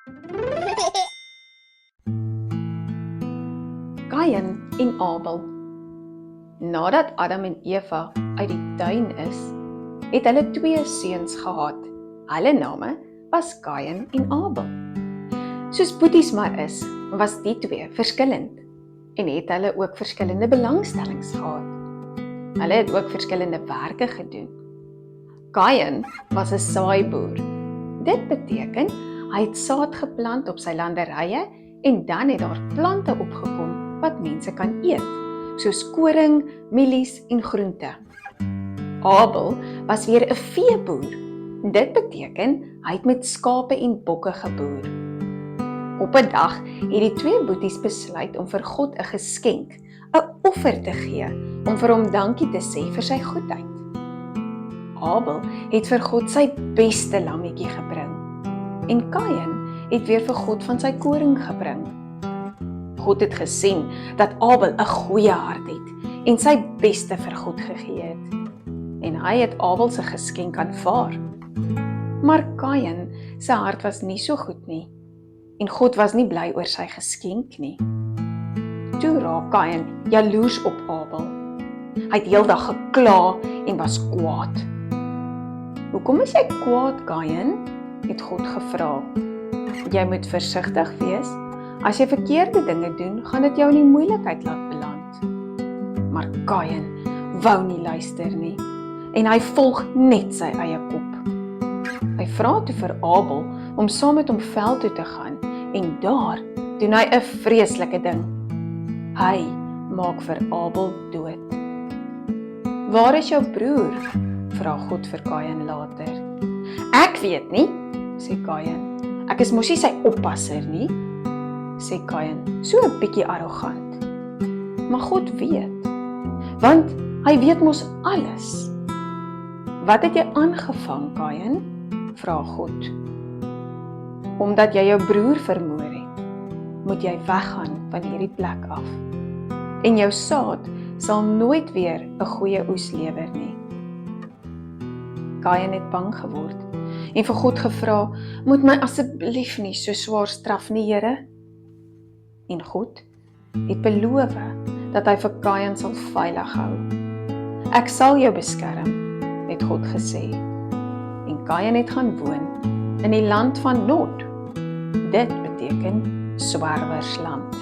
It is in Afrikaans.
Kain en Abel. Nadat Adam en Eva uit die tuin is, het hulle 2 seuns gehad. Hulle name was Kain en Abel. Soos boeties maar is, was die 2 verskillend en het hulle ook verskillende belangstellings gehad. Hulle het ook verskillende werke gedoen. Kain was 'n saaiboer. Dit beteken hy het saad geplant op sy landerye en dan het daar plante opgekom wat mense kan eet, soos koring, mielies en groente. Abel was weer 'n veeboer. Dit beteken hy het met skape en bokke geboer. Op 'n dag het die 2 boeties besluit om vir God 'n geskenk, 'n offer te gee, om vir hom dankie te sê vir sy goedheid. Abel het vir God sy beste lammetjie gebring en Kain het weer vir God van sy koring gebring. God het gesien dat Abel 'n goeie hart het en sy beste vir God gegee het. En hy het Abel se geskenk aanvaar. Maar Kain se hart was nie so goed nie. En God was nie bly oor sy geskenk nie. Toe raak Kain jaloers op Abel. Hy het heeldag gekla en was kwaad. "Hoekom is jy kwaad, Kain?" het God gevra. "Jy moet versigtig wees. As jy verkeerde dinge doen, gaan dit jou in die moeilikheid laat beland." Maar Kain wou nie luister nie en hy volg net sy eie kop. Hy vra toe vir Abel om saam met hom veld toe te gaan en daar doen hy 'n vreeslike ding. Hy maak vir Abel dood. "Waar is jou broer?" vra God vir Kain later. "Ek weet nie," sê Kain. "Ek is mos nie sy oppasser nie," sê Kain, so 'n bietjie arrogant. Maar God weet, want hy weet mos alles. "Wat het jy aangevang, Kain?" vra God. "Omdat jy jou broer vermoor het, moet jy weggaan van hierdie plek af. En jou saad sal nooit weer 'n goeie oes lewer nie." Kain het bang geword en vir God gevra, "Moet my asseblief nie so swaar straf nie, Here." En God het beloof dat hy vir Kain sal veilig hou. "Ek sal jou beskerm," het God gesê. En Kain het gaan woon in die land van Nod. Dit beteken swerwersland.